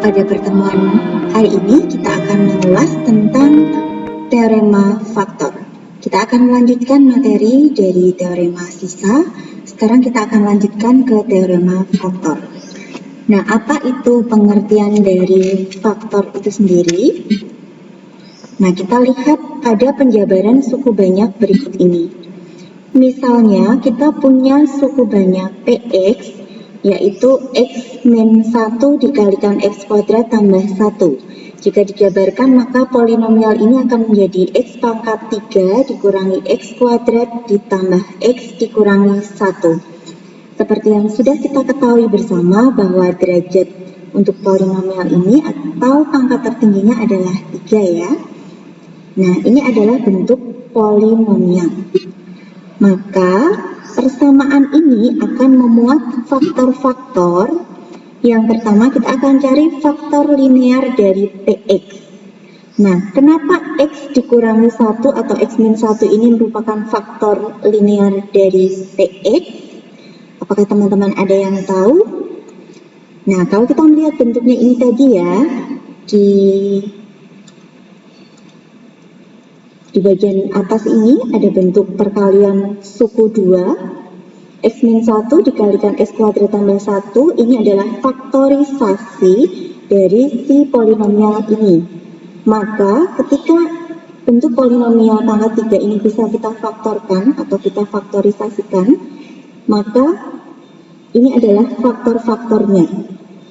Pada pertemuan hari ini kita akan mengulas tentang teorema faktor. Kita akan melanjutkan materi dari teorema sisa. Sekarang kita akan lanjutkan ke teorema faktor. Nah, apa itu pengertian dari faktor itu sendiri? Nah, kita lihat pada penjabaran suku banyak berikut ini. Misalnya, kita punya suku banyak Px, yaitu x min 1 dikalikan x kuadrat tambah 1. Jika dijabarkan, maka polinomial ini akan menjadi x pangkat 3 dikurangi x kuadrat ditambah x dikurangi 1. Seperti yang sudah kita ketahui bersama bahwa derajat untuk polinomial ini atau pangkat tertingginya adalah 3 ya. Nah, ini adalah bentuk polinomial. Maka persamaan ini akan memuat faktor-faktor. Yang pertama kita akan cari faktor linear dari Px. Nah, kenapa x dikurangi 1 atau x min 1 ini merupakan faktor linear dari Px? Apakah teman-teman ada yang tahu? Nah, kalau kita melihat bentuknya ini tadi ya, di bagian atas ini ada bentuk perkalian suku 2, x min 1 dikalikan x kuadrat tambah 1, ini adalah faktorisasi dari si polinomial ini. Maka ketika bentuk polinomial pangkat 3 ini bisa kita faktorkan atau kita faktorisasikan, maka ini adalah faktor-faktornya.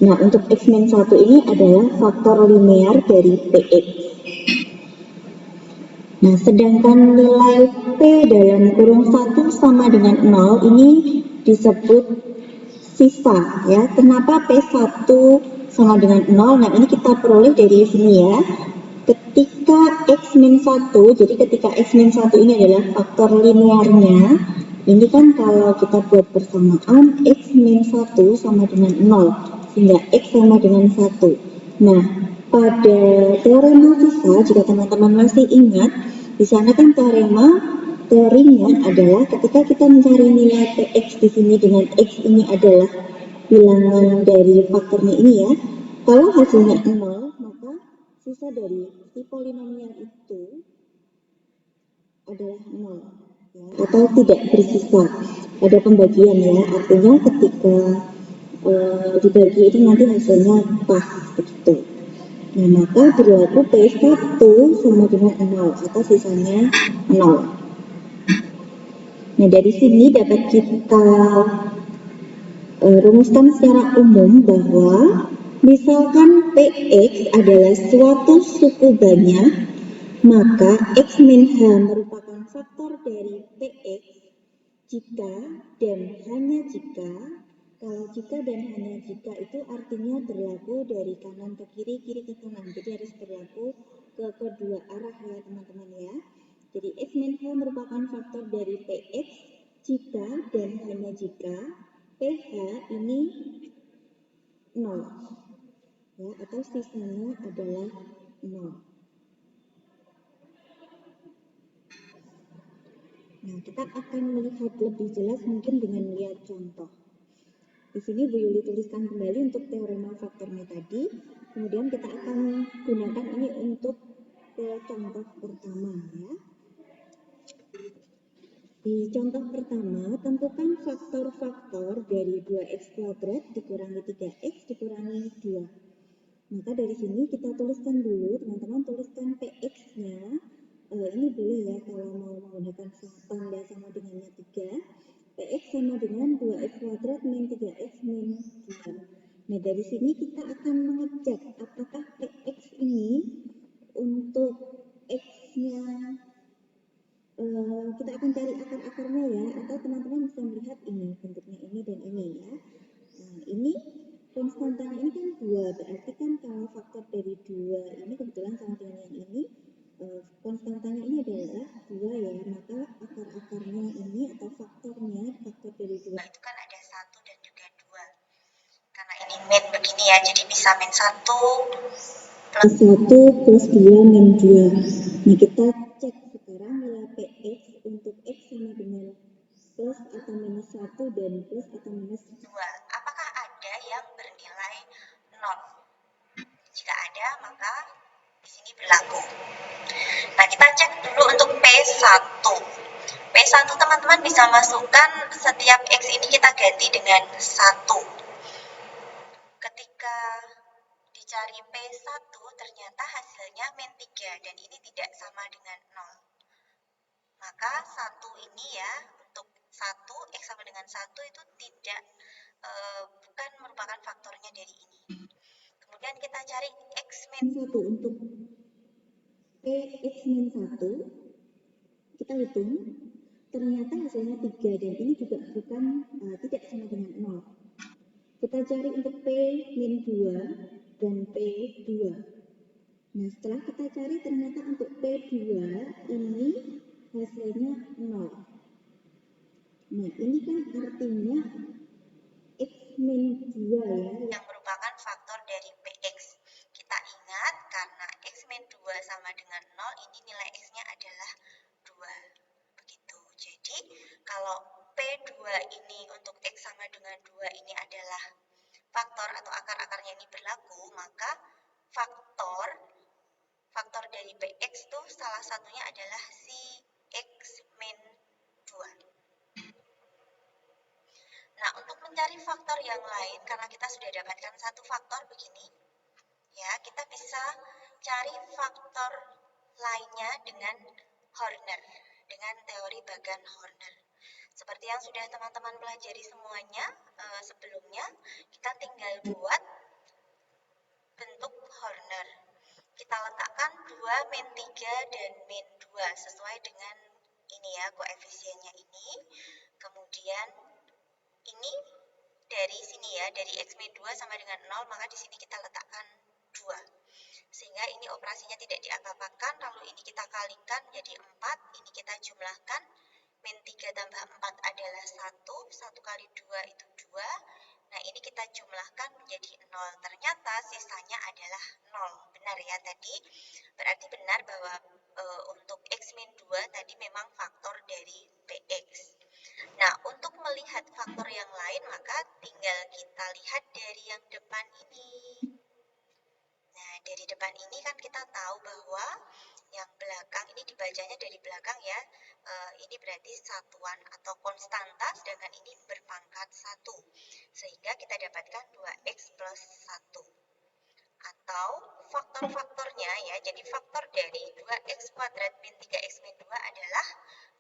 Nah, untuk x min 1 ini adalah faktor linear dari Px. Nah, sedangkan nilai P dalam kurung 1 sama dengan 0 ini disebut sisa ya. Kenapa P1 sama dengan 0? Nah, ini kita peroleh dari sini ya. Ketika x min 1, jadi ketika x min 1 ini adalah faktor linearnya, ini kan kalau kita buat persamaan x min 1 sama dengan 0, sehingga x sama dengan 1. Nah, pada teorema sisa, jika teman-teman masih ingat, di sana kan teorinya adalah ketika kita mencari nilai Px di sini dengan x ini adalah bilangan dari faktornya ini ya. Kalau hasilnya 0, maka sisa dari si polinomial itu adalah 0 ya, atau tidak bersisa. Ada pembagian ya, artinya ketika dibagi itu nanti hasilnya pas begitu. Nah, maka berlaku P1 sama dengan 0 atau sisanya 0. Nah, dari sini dapat kita rumuskan secara umum bahwa misalkan Px adalah suatu suku banyak, maka x min h merupakan faktor dari Px jika dan hanya jika. Kalau jika dan hanya jika itu artinya berlaku dari kanan ke kiri, kiri ke kanan. Jadi harus berlaku ke kedua arah ya teman-teman ya. Jadi x min h merupakan faktor dari Px jika dan hanya jika pH ini 0 ya, atau sisanya adalah 0. Nah, kita akan melihat lebih jelas mungkin dengan melihat contoh. Di sini Bu Yuli tuliskan kembali untuk teorema faktornya tadi. Kemudian kita akan gunakan ini untuk contoh pertama ya. Di contoh pertama, tentukan faktor-faktor dari 2x kuadrat dikurangi 3x dikurangi 2. Maka dari sini kita tuliskan dulu, teman-teman tuliskan Px-nya. Ini boleh ya kalau mau menggunakan tanda sama dengannya 3. Px sama dengan 2x kuadrat min 3x min 2. Nah, dari sini kita akan mengecek apakah Px ini untuk x-nya kita akan cari akar-akarnya ya, atau teman-teman bisa melihat ini bentuknya ini dan ini ya. Nah, ini konstantanya ini kan 2, berarti kan kalau faktor dari 2 ini kebetulan sama dengan yang ini, konstantanya ini adalah 2 ya, maka akar-akarnya ini atau faktornya, faktor dari 2 itu kan ada 1 dan juga 2. Karena ini min begini ya, jadi bisa min 1 plus 1 plus 2 min 2. Nah, kita cek sekarang nilai Px untuk x sama dengan plus atau minus 1 dan plus atau minus 2. Apakah ada yang bernilai 0? P1. P1 teman-teman bisa masukkan setiap X ini kita ganti dengan 1. Ketika dicari P1 ternyata hasilnya min 3 dan ini tidak sama dengan 0. Maka 1 ini ya, untuk 1, X sama dengan 1 itu tidak bukan merupakan faktornya dari ini. Kemudian kita cari X min 1 untuk Px min 1 kita hitung ternyata hasilnya 3 dan ini juga bukan tidak sama dengan 0. Kita cari untuk P min 2 dan P2. Nah, setelah kita cari ternyata untuk P2 ini hasilnya 0. Nah, ini kan artinya X min 2 ya, yang merupakan faktor dari Px. Kita ingat karena X min 2 sama dengan 0, ini nilai X-nya adalah 2. Begitu. Jadi, kalau P2 ini untuk X sama dengan 2 ini adalah faktor atau akar-akarnya ini berlaku, maka faktor dari Px itu salah satunya adalah si X min 2. Nah, untuk mencari faktor yang lain, karena kita sudah dapatkan satu faktor begini, ya, kita bisa cari faktor lainnya dengan Horner, dengan teori Bagan-Horner. Seperti yang sudah teman-teman pelajari semuanya sebelumnya, kita tinggal buat bentuk Horner. Kita letakkan 2, min 3, dan min 2 sesuai dengan ini ya, koefisiennya ini. Kemudian ini dari sini ya, dari X min 2 sama dengan 0, maka di sini kita letakkan 2. Sehingga ini operasinya tidak diapa-apakan, lalu ini kita kalikan jadi 4, ini kita jumlahkan, min 3 tambah 4 adalah 1, 1 kali 2 itu 2, nah ini kita jumlahkan menjadi 0, ternyata sisanya adalah 0, benar ya tadi, berarti benar bahwa untuk X min 2 tadi memang faktor dari Px. Nah, untuk melihat faktor yang lain, maka tinggal kita lihat dari yang depan ini. Nah, dari depan ini kan kita tahu bahwa yang belakang ini dibacanya dari belakang ya. Ini berarti satuan atau konstanta, sedangkan ini berpangkat 1. Sehingga kita dapatkan 2x plus 1. Atau faktor-faktornya ya, jadi faktor dari 2x kuadrat min 3x min 2 adalah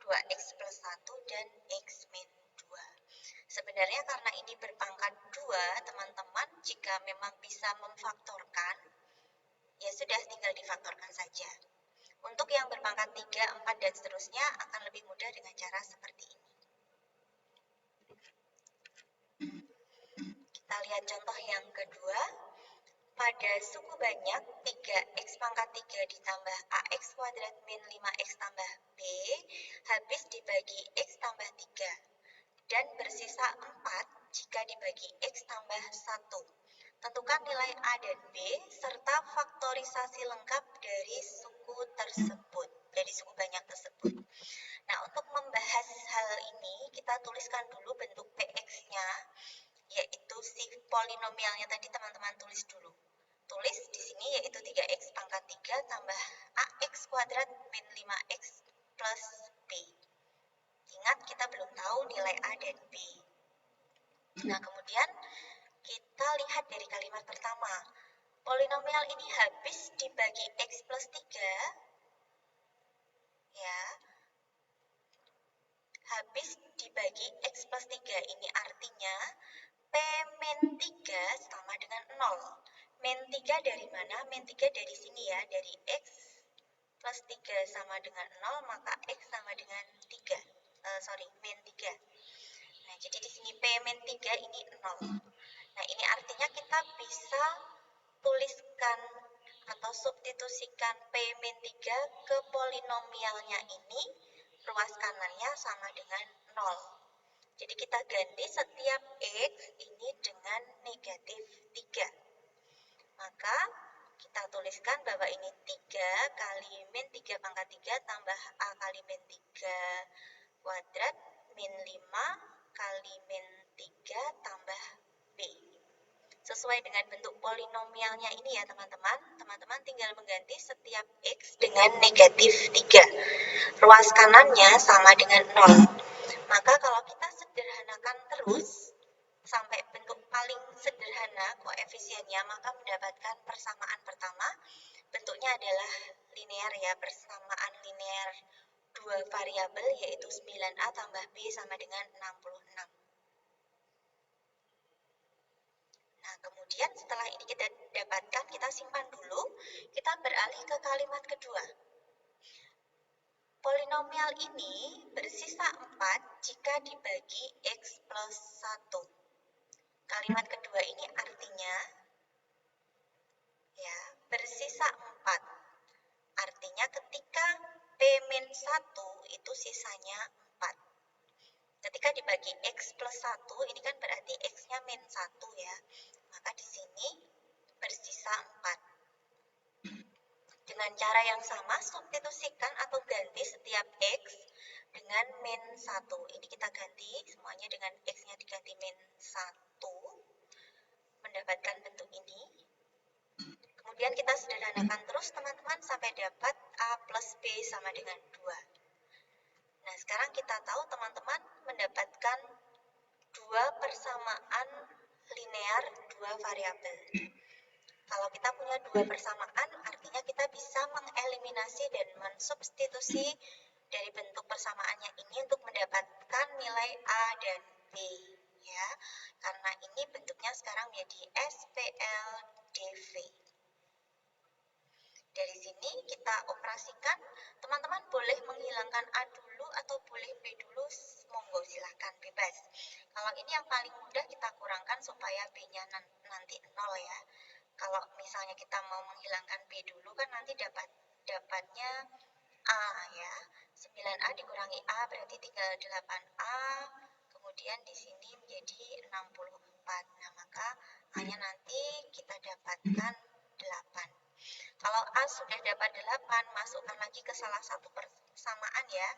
2x plus 1 dan x min 2. Sebenarnya karena ini berpangkat 2, teman-teman jika memang bisa memfaktorkan, ya sudah tinggal difaktorkan saja. Untuk yang berpangkat 3, 4, dan seterusnya akan lebih mudah dengan cara seperti ini. Kita lihat contoh yang kedua. Pada suku banyak 3x pangkat 3 ditambah ax kuadrat min 5x tambah b habis dibagi x tambah 3 dan bersisa 4 jika dibagi x tambah 1. Tentukan nilai a dan b serta faktorisasi lengkap dari suku tersebut, dari suku banyak tersebut. Nah, untuk membahas hal ini kita tuliskan dulu bentuk px-nya, yaitu si polinomialnya tadi teman-teman tulis dulu. Tulis di sini yaitu 3x pangkat 3 tambah ax kuadrat min 5x plus b. Ingat kita belum tahu nilai a dan b. Nah, kemudian kita lihat dari kalimat pertama. Polinomial ini habis dibagi x plus 3. Ya. Habis dibagi x plus 3 ini artinya P min 3 sama dengan 0. Min 3 dari mana? Min 3 dari sini ya, dari x plus 3 sama dengan 0, maka x sama dengan 3. Min 3. Nah, jadi di sini P min 3 ini 0. Nah, ini artinya kita bisa tuliskan atau substitusikan P min 3 ke polinomialnya ini, ruas kanannya sama dengan 0. Jadi kita ganti setiap x ini dengan negatif 3. Maka kita tuliskan bahwa ini 3 kali min 3 pangkat 3 tambah a kali min 3 kuadrat min 5 kali min 3 tambah b. sesuai dengan bentuk polinomialnya ini ya teman-teman. Teman-teman tinggal mengganti setiap X dengan negatif 3. Ruas kanannya sama dengan 0. Maka kalau kita sederhanakan terus sampai bentuk paling sederhana koefisiennya, maka mendapatkan persamaan pertama. Bentuknya adalah linear ya, persamaan linear dua variabel yaitu 9A tambah B sama dengan 66. Nah, kemudian setelah ini kita dapatkan, kita simpan dulu, kita beralih ke kalimat kedua. Polinomial ini bersisa 4 jika dibagi X plus 1. Kalimat kedua ini artinya ya, bersisa 4. Artinya ketika P-1 itu sisanya 4. Ketika dibagi X plus 1, ini kan berarti X-nya min 1 ya. Maka di sini bersisa 4. Dengan cara yang sama, substitusikan atau ganti setiap X dengan min 1. Ini kita ganti semuanya dengan X-nya diganti min 1. Mendapatkan bentuk ini. Kemudian kita sederhanakan terus teman-teman sampai dapat A plus B sama dengan 2. Nah, sekarang kita tahu teman-teman mendapatkan dua persamaan linear dua variabel. Kalau kita punya dua persamaan, artinya kita bisa mengeliminasi dan mensubstitusi dari bentuk persamaannya ini untuk mendapatkan nilai A dan B. Ya, karena ini bentuknya sekarang menjadi SPLDV. Dari sini kita operasikan, teman-teman boleh menghilangkan A dulu atau boleh B dulu, monggo silahkan bebas. Kalau ini yang paling mudah kita kurangkan supaya B-nya nanti 0 ya. Kalau misalnya kita mau menghilangkan B dulu kan nanti dapatnya A ya. 9A dikurangi A berarti tinggal 8A, kemudian di sini menjadi 64. Nah, maka A-nya nanti kita dapatkan 8. Kalau A sudah dapat 8, masukkan lagi ke salah satu persamaan ya.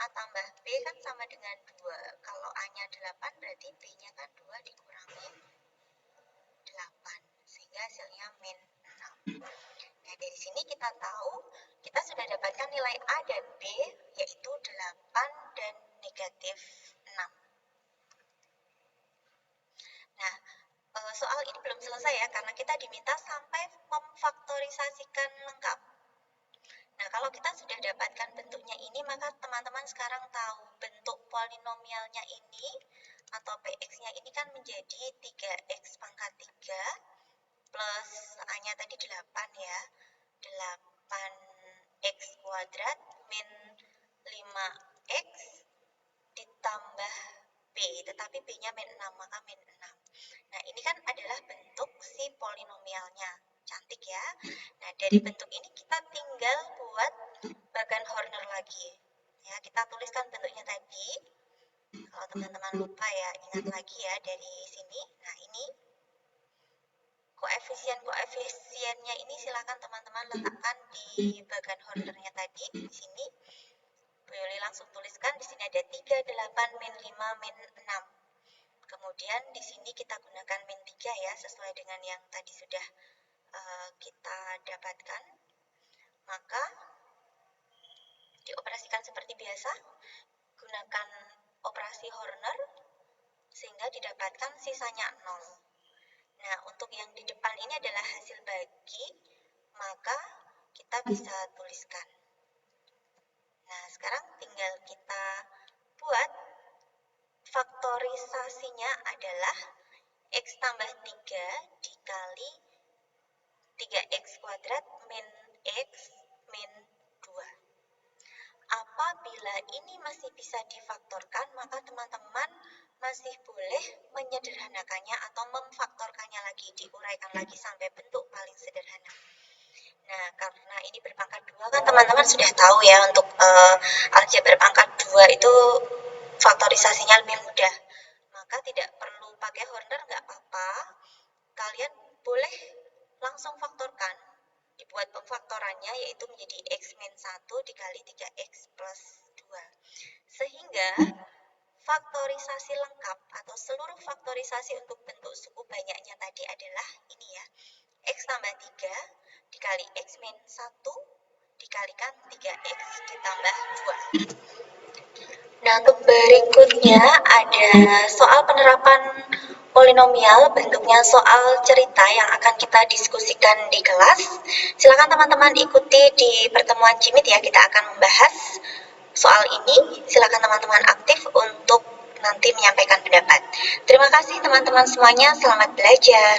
A tambah B kan sama dengan 2. Kalau A-nya 8, berarti B-nya kan 2 dikurangi 8. Sehingga hasilnya min 6. Nah, dari sini kita tahu, kita sudah dapatkan nilai A dan B, yaitu 8 dan negatif 6. Nah, soal ini belum selesai ya, karena kita diminta sampai memfaktorisasikan lengkap. Nah, kalau kita sudah dapatkan bentuknya ini, maka teman-teman sekarang tahu bentuk polinomialnya ini, atau PX-nya ini kan menjadi 3X pangkat 3, plus A-nya tadi 8 ya, 8X kuadrat min 5X ditambah B, tetapi B-nya min 6, maka min 6. Nah, ini kan adalah bentuk si polinomialnya. Cantik ya. Nah, dari bentuk ini kita tinggal buat bagan Horner lagi. Ya, kita tuliskan bentuknya tadi. Kalau teman-teman lupa ya, ingat lagi ya dari sini. Nah, ini koefisiennya ini silakan teman-teman letakkan di bagan Hornernya tadi di sini. Bu Yuli langsung tuliskan di sini ada 3, 8, min 5, min 6. Kemudian di sini kita gunakan min 3 ya, sesuai dengan yang tadi sudah kita dapatkan. Maka dioperasikan seperti biasa, gunakan operasi Horner sehingga didapatkan sisanya 0. Nah, untuk yang di depan ini adalah hasil bagi, maka kita bisa tuliskan. Nah, sekarang tinggal kita buat faktorisasinya adalah X tambah 3 dikali 3X kuadrat min X min 2. Apabila ini masih bisa difaktorkan, maka teman-teman masih boleh menyederhanakannya atau memfaktorkannya lagi, diuraikan lagi sampai bentuk paling sederhana. Nah, karena ini berpangkat 2 kan teman-teman sudah tahu ya, untuk aljabar pangkat 2 itu faktorisasinya lebih mudah. Maka tidak perlu pakai Horner, nggak apa-apa. Kalian boleh langsung faktorkan. Dibuat pemfaktorannya yaitu menjadi X min 1 dikali 3X plus 2. Sehingga faktorisasi lengkap atau seluruh faktorisasi untuk bentuk suku banyaknya tadi adalah ini ya, X tambah 3 dikali X min 1 dikalikan 3X ditambah 2. Nah, untuk berikutnya ada soal penerapan polinomial, bentuknya soal cerita yang akan kita diskusikan di kelas. Silakan teman-teman ikuti di pertemuan Cimit ya, kita akan membahas soal ini. Silakan teman-teman aktif untuk nanti menyampaikan pendapat. Terima kasih teman-teman semuanya, selamat belajar.